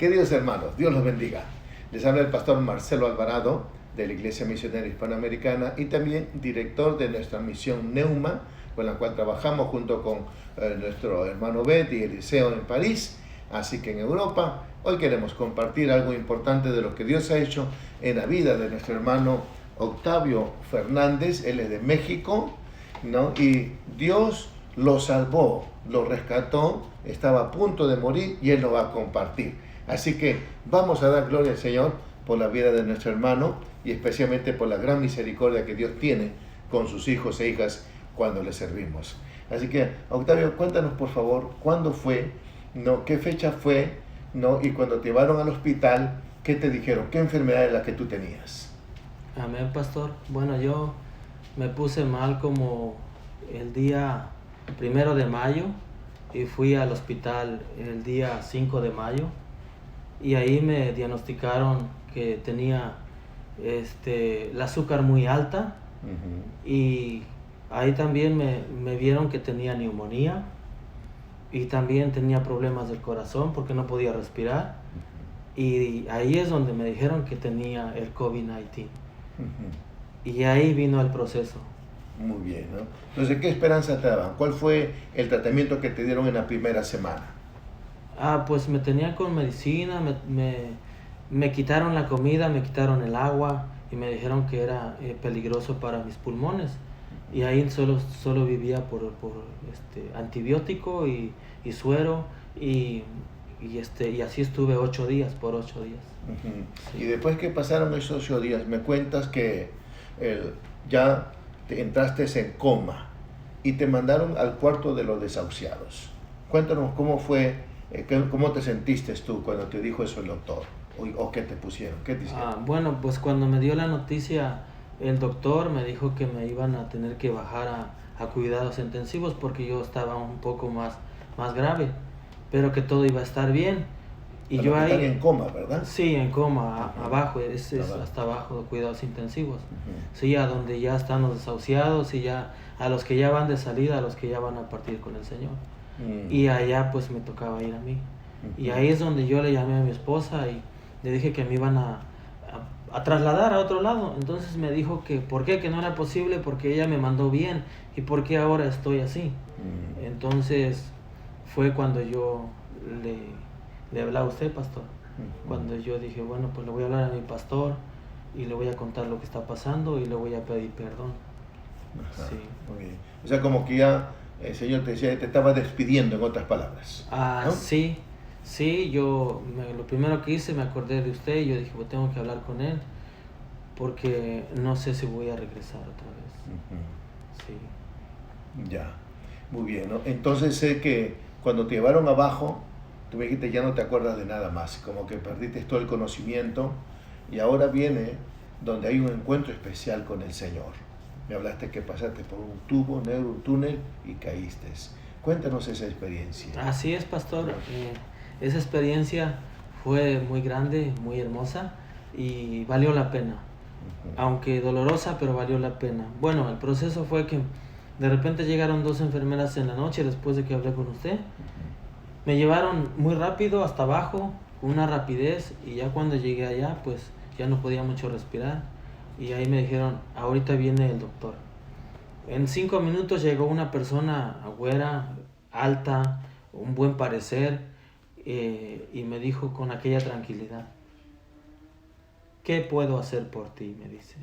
Queridos hermanos, Dios los bendiga. Les habla el pastor Marcelo Alvarado de la Iglesia Misionera Hispanoamericana y también director de nuestra misión Neuma, con la cual trabajamos junto con nuestro hermano Bet y Eliseo en París, así que en Europa. Hoy queremos compartir algo importante de lo que Dios ha hecho en la vida de nuestro hermano Octavio Fernández. Él es de México, ¿no? Y Dios lo salvó, lo rescató, estaba a punto de morir y Él lo va a compartir. Así que vamos a dar gloria al Señor por la vida de nuestro hermano y especialmente por la gran misericordia que Dios tiene con sus hijos e hijas cuando le servimos. Así que, Octavio, cuéntanos por favor, ¿cuándo fue? ¿No? ¿Qué fecha fue? ¿No? Y cuando te llevaron al hospital, ¿qué te dijeron? ¿Qué enfermedad es la que tú tenías? Amén, pastor. Bueno, yo me puse mal como el día 1 de mayo y fui al hospital el día 5 de mayo y ahí me diagnosticaron que tenía el azúcar muy alta y ahí también me vieron que tenía neumonía y también tenía problemas del corazón porque no podía respirar y ahí es donde me dijeron que tenía el COVID-19. Y ahí vino el proceso. Muy bien, ¿no? Entonces, ¿qué esperanza te daban? ¿Cuál fue el tratamiento que te dieron en la primera semana? Pues me tenían con medicina, me quitaron la comida, me quitaron el agua y me dijeron que era peligroso para mis pulmones. Y ahí solo vivía por antibiótico y suero y así estuve 8 días, por 8 días. Sí. Y después que pasaron esos 8 días, me cuentas que ya te entraste en coma y te mandaron al cuarto de los desahuciados. Cuéntanos cómo fue, cómo te sentiste tú cuando te dijo eso el doctor, o qué te pusieron, qué te hicieron. Bueno, pues cuando me dio la noticia, el doctor me dijo que me iban a tener que bajar a cuidados intensivos porque yo estaba un poco más grave, pero que todo iba a estar bien. Y Pero yo ahí... Están en coma, ¿verdad? Sí, en coma, abajo, es hasta abajo de cuidados intensivos. Sí, a donde ya están los desahuciados y ya a los que ya van de salida, a los que ya van a partir con el Señor. Y allá pues me tocaba ir a mí. Y ahí es donde yo le llamé a mi esposa y le dije que me iban a trasladar a otro lado. Entonces me dijo que por qué, que no era posible porque ella me mandó bien y por qué ahora estoy así. Entonces fue cuando yo le hablaba a usted, pastor. Cuando yo dije, bueno, pues le voy a hablar a mi pastor y le voy a contar lo que está pasando y le voy a pedir perdón. Ajá, Sí. muy bien. O sea, como que ya el Señor te decía, te estaba despidiendo, en otras palabras, ¿no? Sí, lo primero que hice, me acordé de usted y yo dije, pues tengo que hablar con él porque no sé si voy a regresar otra vez. Sí. Ya, muy bien, ¿no? Entonces sé que cuando te llevaron abajo, tú me dijiste ya no te acuerdas de nada más, como que perdiste todo el conocimiento y ahora viene donde hay un encuentro especial con el Señor. Me hablaste que pasaste por un tubo negro, un túnel y caíste. Cuéntanos esa experiencia. Así es, pastor. Esa experiencia fue muy grande, muy hermosa y valió la pena. Aunque dolorosa, pero valió la pena. Bueno, el proceso fue que de repente llegaron 2 enfermeras en la noche después de que hablé con usted. Me llevaron muy rápido hasta abajo, con una rapidez, y ya cuando llegué allá, pues ya no podía mucho respirar. Y ahí me dijeron, ahorita viene el doctor. En 5 minutos llegó una persona güera, alta, un buen parecer, y me dijo con aquella tranquilidad, ¿qué puedo hacer por ti? Me dice.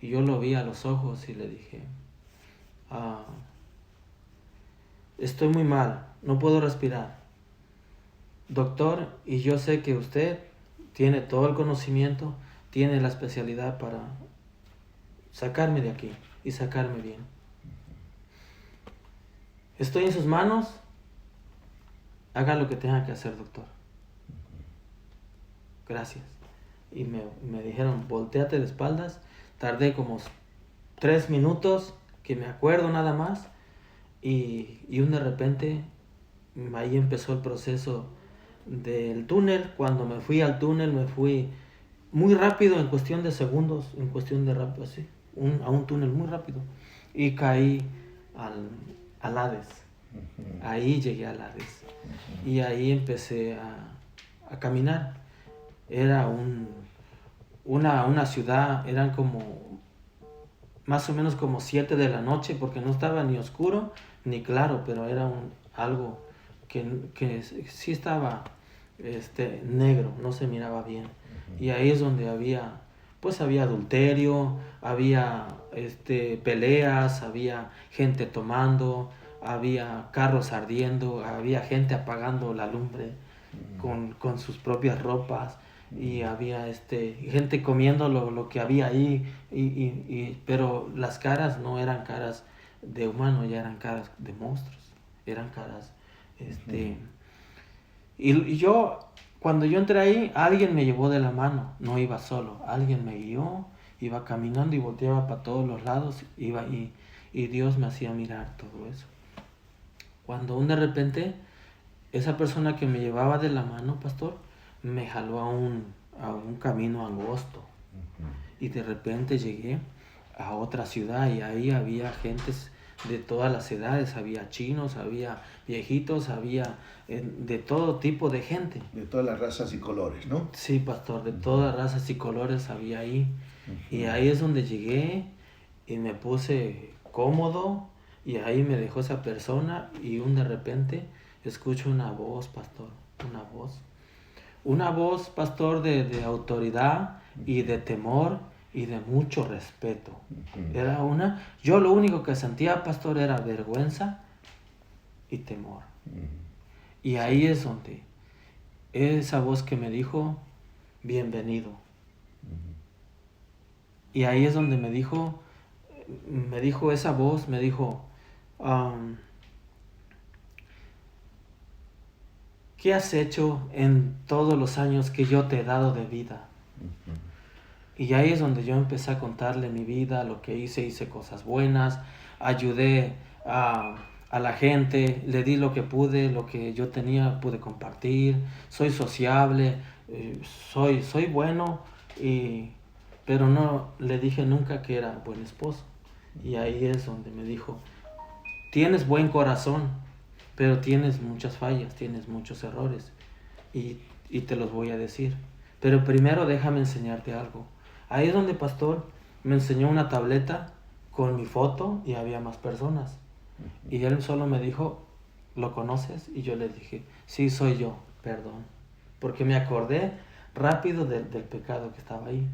Y yo lo vi a los ojos y le dije, estoy muy mal, no puedo respirar. Doctor, y yo sé que usted tiene todo el conocimiento, tiene la especialidad para sacarme de aquí y sacarme bien. Estoy en sus manos, haga lo que tenga que hacer, doctor. Gracias. Y me dijeron, volteate de espaldas. Tardé como 3 minutos, que me acuerdo nada más, y de repente ahí empezó el proceso del túnel. Cuando me fui al túnel, me fui muy rápido, en cuestión de segundos, en cuestión de rápido, así, a un túnel muy rápido, y caí al Hades. Ahí llegué al Hades. Y ahí empecé a caminar. Era una ciudad, eran como más o menos como 7 de la noche, porque no estaba ni oscuro ni claro, pero era algo que sí estaba negro, no se miraba bien. Y ahí es donde había adulterio, había peleas, había gente tomando, había carros ardiendo, había gente apagando la lumbre con sus propias ropas, y había gente comiendo lo que había ahí, pero las caras no eran caras de humano, ya eran caras de monstruos, eran caras y yo, cuando yo entré ahí, alguien me llevó de la mano, no iba solo, alguien me guió, iba caminando y volteaba para todos los lados, iba y Dios me hacía mirar todo eso. Cuando de repente, esa persona que me llevaba de la mano, pastor, me jaló a un camino angosto. Y de repente llegué a otra ciudad y ahí había gentes de todas las edades, había chinos, había viejitos, había de todo tipo de gente. De todas las razas y colores, ¿no? Sí, pastor, de todas razas y colores había ahí. Y ahí es donde llegué y me puse cómodo, y ahí me dejó esa persona, y de repente escucho una voz, pastor, una voz, pastor, de autoridad y de temor y de mucho respeto. Yo lo único que sentía, pastor, era vergüenza y temor. Y ahí es donde esa voz que me dijo, bienvenido. Y ahí es donde me dijo esa voz, me dijo, ¿qué has hecho en todos los años que yo te he dado de vida? Y ahí es donde yo empecé a contarle mi vida, lo que hice cosas buenas, ayudé a la gente, le di lo que pude, lo que yo tenía, pude compartir, soy sociable, soy bueno, pero no le dije nunca que era buen esposo. Y ahí es donde me dijo, tienes buen corazón, pero tienes muchas fallas, tienes muchos errores, y te los voy a decir. Pero primero déjame enseñarte algo. Ahí es donde pastor me enseñó una tableta con mi foto y había más personas. Y él solo me dijo, ¿lo conoces? Y yo le dije, sí, soy yo, perdón. Porque me acordé rápido del pecado que estaba ahí.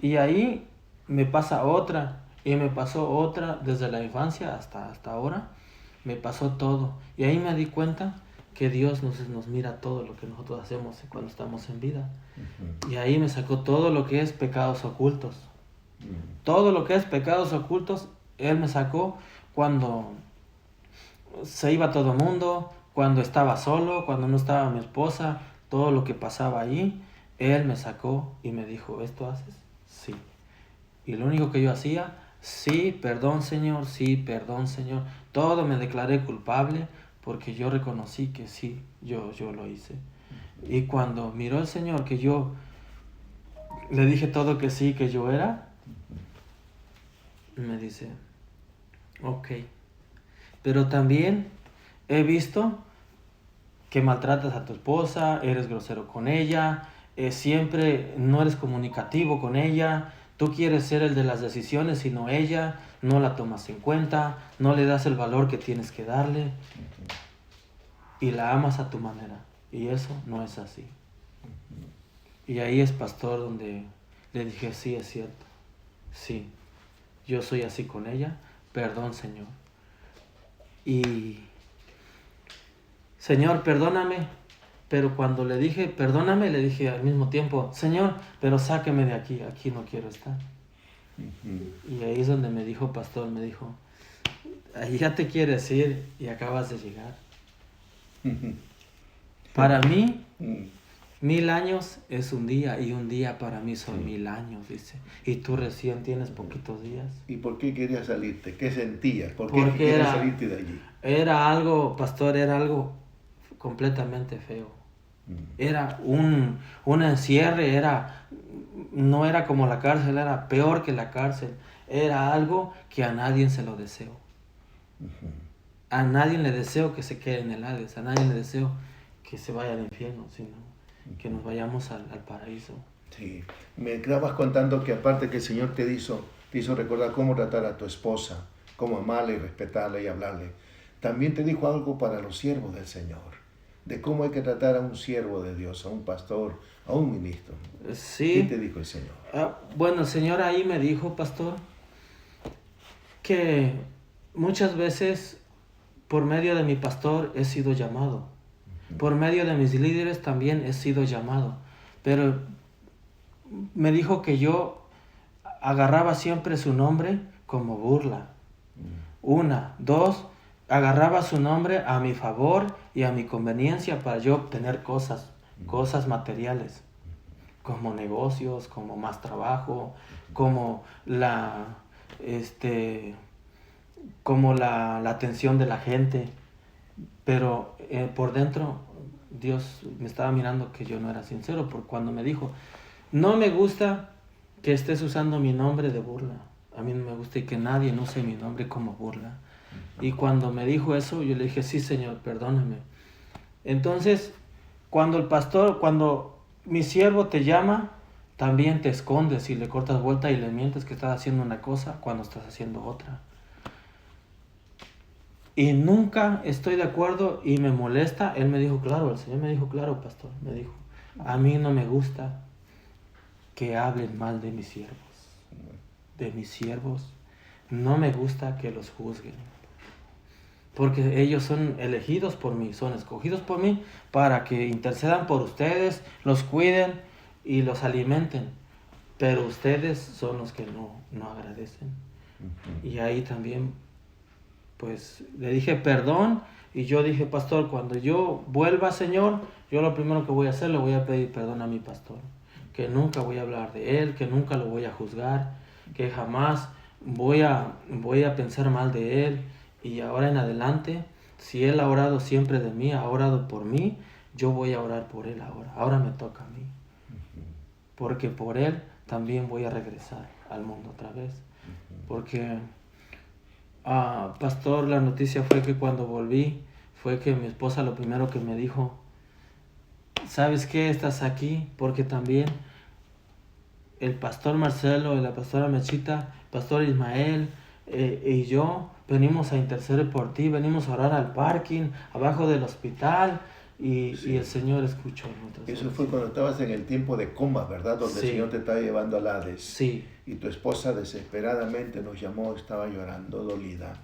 Y ahí me pasa otra, y me pasó otra desde la infancia hasta ahora. Me pasó todo. Y ahí me di cuenta que Dios nos mira todo lo que nosotros hacemos cuando estamos en vida. Y ahí me sacó todo lo que es pecados ocultos. Todo lo que es pecados ocultos, Él me sacó cuando se iba todo el mundo, cuando estaba solo, cuando no estaba mi esposa, todo lo que pasaba allí, Él me sacó y me dijo, ¿esto haces? Sí. Y lo único que yo hacía, sí, perdón Señor, sí, perdón Señor. Todo me declaré culpable porque yo reconocí que sí, yo lo hice. Y cuando miró el Señor que yo le dije todo que sí, que yo era, me dice, ok, pero también he visto que maltratas a tu esposa, eres grosero con ella, siempre no eres comunicativo con ella, tú quieres ser el de las decisiones y no ella, no la tomas en cuenta, no le das el valor que tienes que darle y la amas a tu manera, y eso no es así. Y ahí es, pastor, donde le dije, sí, es cierto, sí, yo soy así con ella, perdón Señor. Y Señor, perdóname. Pero cuando le dije, perdóname, le dije al mismo tiempo, Señor, pero sáqueme de aquí, aquí no quiero estar. Y ahí es donde me dijo, pastor, me dijo, ahí ya te quieres ir y acabas de llegar. Para mí, 1000 años es un día, y un día para mí son 1000 años, dice. Y tú recién tienes poquitos días. ¿Y por qué querías salirte? ¿Qué sentías? ¿Por qué querías salirte de allí? Era algo, pastor, era algo completamente feo. Era un encierre, no era como la cárcel, era peor que la cárcel. Era algo que a nadie se lo deseo. A nadie le deseo que se quede en el Hades, a nadie le deseo que se vaya al infierno, sino que nos vayamos al paraíso. Sí, me estabas contando que aparte que el Señor te hizo recordar cómo tratar a tu esposa, cómo amarla y respetarla y hablarle. También te dijo algo para los siervos del Señor, de cómo hay que tratar a un siervo de Dios, a un pastor, a un ministro. Sí. ¿Qué te dijo el Señor? Bueno, el Señor ahí me dijo, pastor, que muchas veces por medio de mi pastor he sido llamado. Por medio de mis líderes también he sido llamado. Pero me dijo que yo agarraba siempre su nombre como burla. Una, dos, agarraba su nombre a mi favor y a mi conveniencia para yo obtener cosas materiales, como negocios, como más trabajo, como la atención de la gente. Pero por dentro Dios me estaba mirando que yo no era sincero, porque cuando me dijo, no me gusta que estés usando mi nombre de burla. A mí no me gusta que nadie use mi nombre como burla. Y cuando me dijo eso, yo le dije, sí, Señor, perdóname. Entonces, cuando mi siervo te llama, también te escondes y le cortas vuelta y le mientes que estás haciendo una cosa cuando estás haciendo otra. Y nunca estoy de acuerdo y me molesta. Él me dijo, claro, el Señor me dijo, claro, pastor, me dijo, a mí no me gusta que hablen mal de mis siervos. De mis siervos, no me gusta que los juzguen. Porque ellos son elegidos por mí, son escogidos por mí para que intercedan por ustedes, los cuiden y los alimenten. Pero ustedes son los que no agradecen. Y ahí también, pues, le dije perdón. Y yo dije, pastor, cuando yo vuelva, Señor, yo lo primero que voy a hacer, le voy a pedir perdón a mi pastor. Que nunca voy a hablar de él, que nunca lo voy a juzgar, que jamás voy a pensar mal de él. Y ahora en adelante, si él ha orado siempre de mí, ha orado por mí, yo voy a orar por él ahora. Ahora me toca a mí. Porque por él también voy a regresar al mundo otra vez. Porque, pastor, la noticia fue que cuando volví, fue que mi esposa lo primero que me dijo, ¿sabes qué? Estás aquí porque también el pastor Marcelo y la pastora Mechita, pastor Ismael y yo venimos a interceder por ti, venimos a orar al parking, abajo del hospital y el Señor escuchó nuestras Eso fue cuando estabas en el tiempo de coma, ¿verdad? Donde el Señor te estaba llevando al Hades. Sí. Y tu esposa desesperadamente nos llamó, estaba llorando, dolida.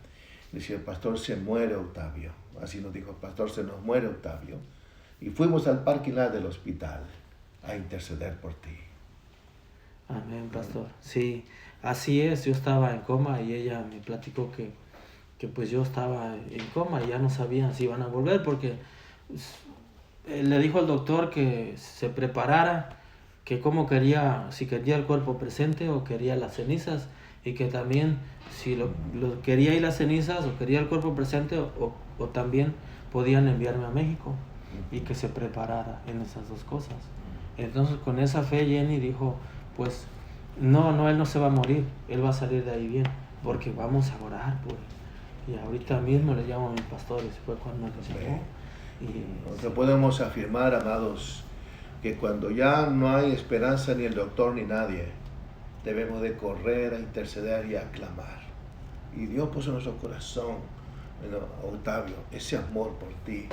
Decía, el pastor se muere Octavio. Así nos dijo, pastor, se nos muere Octavio. Y fuimos al parking lot del hospital a interceder por ti. Amén, pastor. Sí, así es. Yo estaba en coma y ella me platicó que pues yo estaba en coma y ya no sabían si iban a volver porque le dijo al doctor que se preparara, que si quería el cuerpo presente o quería las cenizas y que también si lo quería ir las cenizas o quería el cuerpo presente o también podían enviarme a México y que se preparara en esas dos cosas. Entonces con esa fe Jenny dijo, pues no, él no se va a morir, él va a salir de ahí bien, porque vamos a orar por él. Y ahorita mismo le llamo a mis pastores, fue cuando me llamó. Nosotros podemos afirmar, amados, que cuando ya no hay esperanza ni el doctor ni nadie, debemos de correr a interceder y a clamar. Y Dios puso en nuestro corazón, Octavio, ese amor por ti,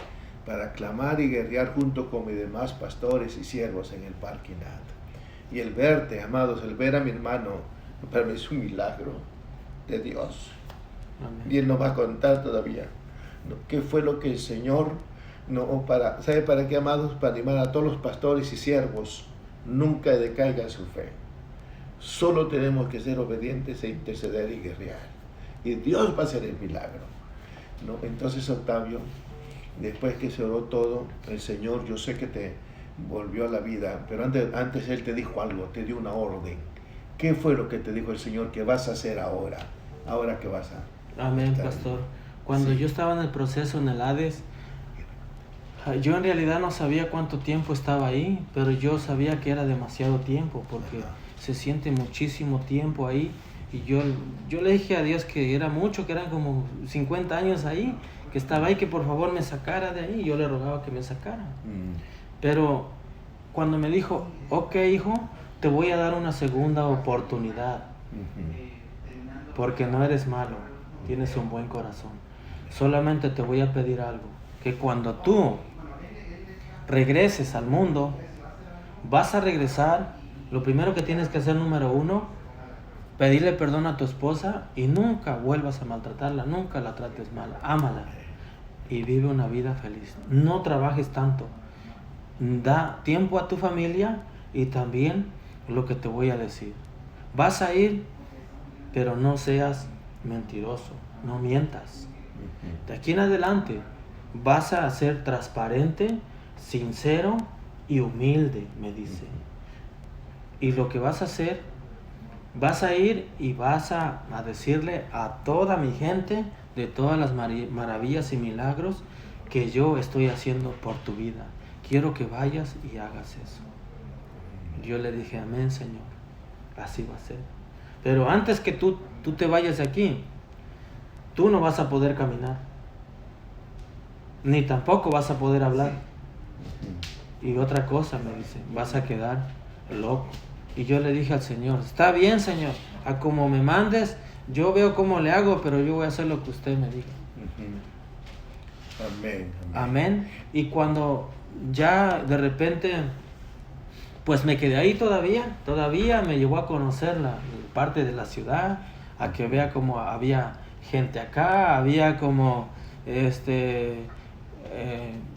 para clamar y guerrear junto con mis demás pastores y siervos en el parking lot. Y el verte, amados, el ver a mi hermano, para mí es un milagro de Dios. Amén. Y él nos va a contar todavía qué fue lo que el Señor, ¿sabe para qué, amados? Para animar a todos los pastores y siervos, nunca decaiga su fe. Solo tenemos que ser obedientes e interceder y guerrear. Y Dios va a hacer el milagro. Entonces, Octavio, después que se oró todo, el Señor, yo sé que te volvió a la vida, pero antes Él te dijo algo, te dio una orden. ¿Qué fue lo que te dijo el Señor que vas a hacer ahora? Ahora que vas a... Amén, pastor. Cuando yo estaba en el proceso en el Hades, yo en realidad no sabía cuánto tiempo estaba ahí, pero yo sabía que era demasiado tiempo, porque se siente muchísimo tiempo ahí. Y yo le dije a Dios que era mucho, que eran como 50 años ahí, que estaba ahí, que por favor me sacara de ahí. Yo le rogaba que me sacara. Pero cuando me dijo, ok, hijo, te voy a dar una segunda oportunidad, porque no eres malo, tienes un buen corazón. Solamente te voy a pedir algo, que cuando tú regreses al mundo, vas a regresar, lo primero que tienes que hacer, número 1, pedirle perdón a tu esposa y nunca vuelvas a maltratarla, nunca la trates mal, ámala y vive una vida feliz. No trabajes tanto, da tiempo a tu familia y también lo que te voy a decir. Vas a ir, pero no seas mentiroso, no mientas. De aquí en adelante vas a ser transparente, sincero y humilde, me dice. Y lo que vas a hacer, vas a ir y vas a decirle a toda mi gente de todas las maravillas y milagros que yo estoy haciendo por tu vida. Quiero que vayas y hagas eso. Yo le dije, amén, Señor, así va a ser. Pero antes que tú te vayas de aquí, tú no vas a poder caminar, ni tampoco vas a poder hablar. Y otra cosa, me dice, vas a quedar loco. Y yo le dije al Señor, está bien, Señor, a como me mandes, yo veo cómo le hago, pero yo voy a hacer lo que usted me diga. Amén. Amén. Y cuando ya de repente, pues me quedé ahí todavía me llevó a conocer la parte de la ciudad, a que vea como había gente acá, había como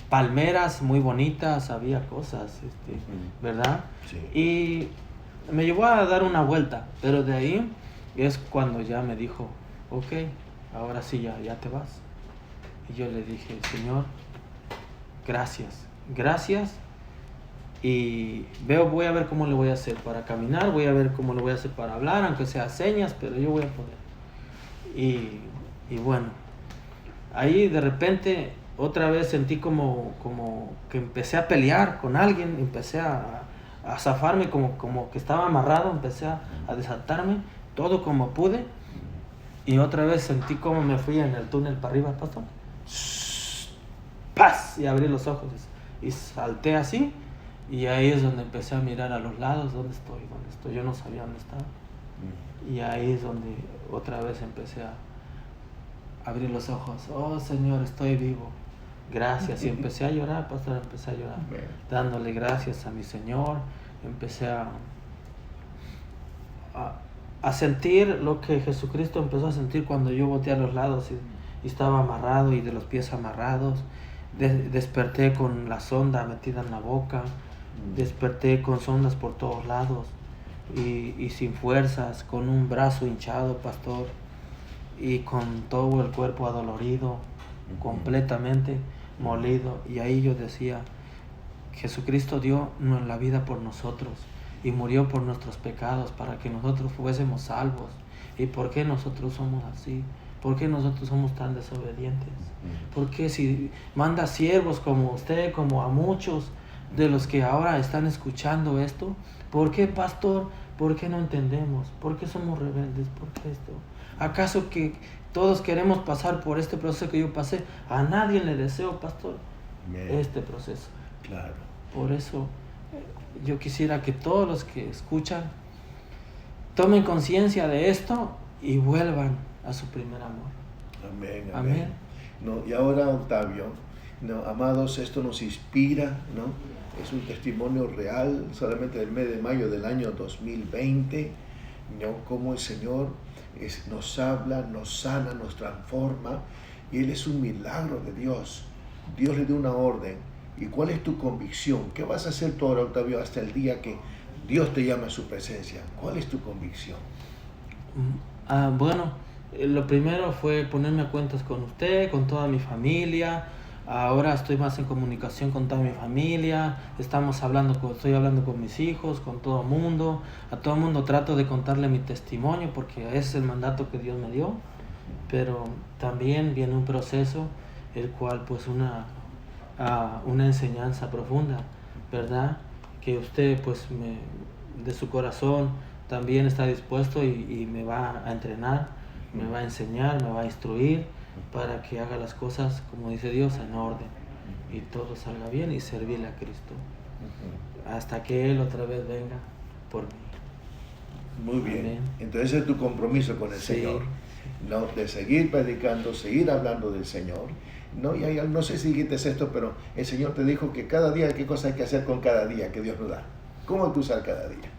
palmeras muy bonitas, había cosas, ¿verdad? Sí. Y me llevó a dar una vuelta, pero de ahí es cuando ya me dijo, ok, ahora sí ya te vas. Y yo le dije, Señor, gracias. Y voy a ver cómo le voy a hacer para caminar, voy a ver cómo le voy a hacer para hablar, aunque sea señas, pero yo voy a poder. Y bueno, ahí de repente otra vez sentí como que empecé a pelear con alguien, empecé a zafarme como que estaba amarrado, empecé a desatarme, todo como pude. Y otra vez sentí como me fui en el túnel para arriba, pastor. ¡Paz! Y abrí los ojos y salté así. Y ahí es donde empecé a mirar a los lados, ¿dónde estoy? Yo no sabía dónde estaba. Y ahí es donde otra vez empecé a abrir los ojos. Oh, Señor, estoy vivo. Gracias. Y empecé a llorar, pastor, empecé a llorar. Dándole gracias a mi Señor. Empecé a sentir lo que Jesucristo empezó a sentir cuando yo volteé a los lados y estaba amarrado y de los pies amarrados. Desperté con la sonda metida en la boca. Desperté con sondas por todos lados y sin fuerzas, con un brazo hinchado, pastor, y con todo el cuerpo adolorido, completamente molido. Y ahí yo decía, Jesucristo dio la vida por nosotros y murió por nuestros pecados para que nosotros fuésemos salvos. ¿Y por qué nosotros somos así? ¿Por qué nosotros somos tan desobedientes? ¿Por qué si manda siervos como usted, como a muchos de los que ahora están escuchando esto? ¿Por qué, pastor? ¿Por qué no entendemos? ¿Por qué somos rebeldes? ¿Por qué esto? ¿Acaso que todos queremos pasar por este proceso que yo pasé? A nadie le deseo, pastor, este proceso. Claro. Por eso yo quisiera que todos los que escuchan tomen conciencia de esto y vuelvan a su primer amor. Amén. No, y ahora, Octavio, no, amados, esto nos inspira, ¿no? Es un testimonio real, solamente del mes de mayo del año 2020, ¿no? Cómo el Señor nos habla, nos sana, nos transforma, y Él es un milagro de Dios. Dios le dio una orden. ¿Y cuál es tu convicción? ¿Qué vas a hacer tú ahora, Octavio, hasta el día que Dios te llame a su presencia? ¿Cuál es tu convicción? Bueno, lo primero fue ponerme a cuentas con usted, con toda mi familia. Ahora estoy más en comunicación con toda mi familia. Estoy hablando con mis hijos, con todo el mundo. A todo el mundo trato de contarle mi testimonio porque ese es el mandato que Dios me dio. Pero también viene un proceso, el cual pues una enseñanza profunda, ¿verdad? Que usted pues de su corazón también está dispuesto y me va a entrenar, me va a enseñar, me va a instruir para que haga las cosas, como dice Dios, en orden y todo salga bien y servirle a Cristo hasta que Él otra vez venga por mí. Muy bien. Amén. Entonces es tu compromiso con el Señor, ¿no? De seguir predicando, seguir hablando del Señor, ¿no? Y no sé si dijiste esto, pero el Señor te dijo que cada día, qué cosa hay que hacer con cada día que Dios nos da. ¿Cómo hay que usar cada día?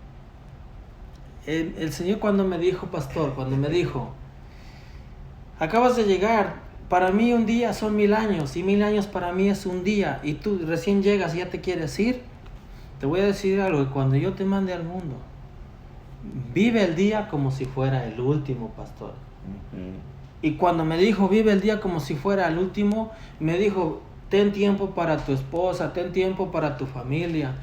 El Señor cuando me dijo, pastor, cuando me dijo, acabas de llegar, para mí un día son 1000 años, y 1000 años para mí es un día, y tú recién llegas y ya te quieres ir, te voy a decir algo, que cuando yo te mande al mundo, vive el día como si fuera el último, pastor. Y cuando me dijo, vive el día como si fuera el último, me dijo, ten tiempo para tu esposa, ten tiempo para tu familia,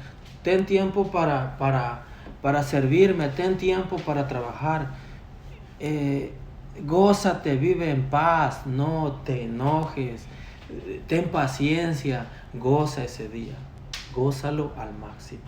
ten tiempo para servirme, ten tiempo para trabajar. Gózate, vive en paz, no te enojes, ten paciencia, goza ese día, gózalo al máximo.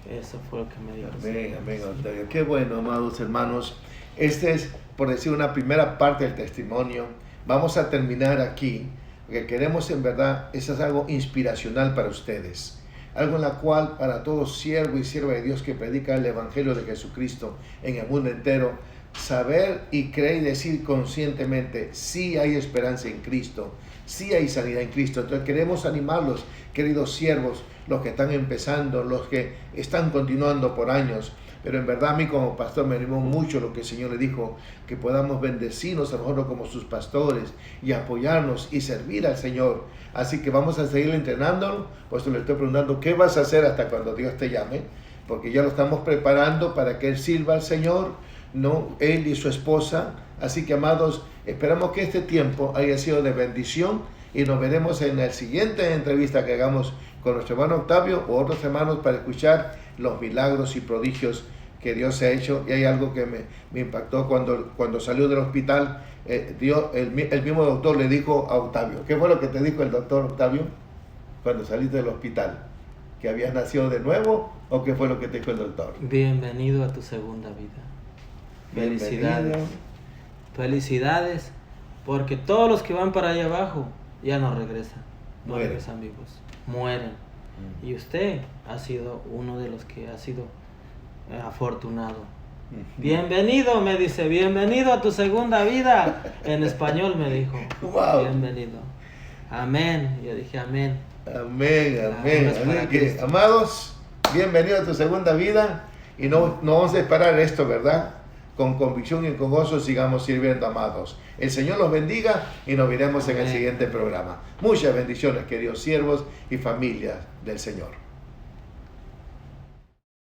Eso fue lo que me dijo. Amén, amén, Octavio. Qué bueno, amados hermanos. Este es, por decir, una primera parte del testimonio. Vamos a terminar aquí, porque queremos, en verdad, eso es algo inspiracional para ustedes. Algo en la cual, para todo siervo y sierva de Dios que predica el Evangelio de Jesucristo en el mundo entero, saber y creer y decir conscientemente, sí hay esperanza en Cristo, sí hay sanidad en Cristo. Entonces queremos animarlos, queridos siervos, los que están empezando, los que están continuando por años. Pero en verdad a mí como pastor me animó mucho lo que el Señor le dijo, que podamos bendecirnos a nosotros como sus pastores y apoyarnos y servir al Señor. Así que vamos a seguir entrenándolo. Por eso le estoy preguntando, ¿qué vas a hacer hasta cuando Dios te llame? Porque ya lo estamos preparando para que Él sirva al Señor, ¿no? Él y su esposa. Así que, amados, esperamos que este tiempo haya sido de bendición y nos veremos en la siguiente entrevista que hagamos con nuestro hermano Octavio o otros hermanos para escuchar los milagros y prodigios que Dios ha hecho. Y hay algo que me impactó cuando salió del hospital. El mismo doctor le dijo a Octavio, ¿qué fue lo que te dijo el doctor, Octavio, cuando saliste del hospital? ¿Que habías nacido de nuevo o qué fue lo que te dijo el doctor? Bienvenido a tu segunda vida. Felicidades. Bienvenido. Felicidades, porque todos los que van para allá abajo ya no regresan, no Mueren. regresan vivos, mueren. Y usted ha sido uno de los que ha sido afortunado. Bienvenido, me dice, bienvenido a tu segunda vida. En español me dijo, Wow. bienvenido. Amén. Yo dije amén. Amén, amén. Así Así que, amados, bienvenidos a tu segunda vida. Y no vamos a esperar esto, ¿verdad? Con convicción y con gozo sigamos sirviendo, amados. El Señor los bendiga y nos veremos en el siguiente programa. Muchas bendiciones, queridos siervos y familias del Señor.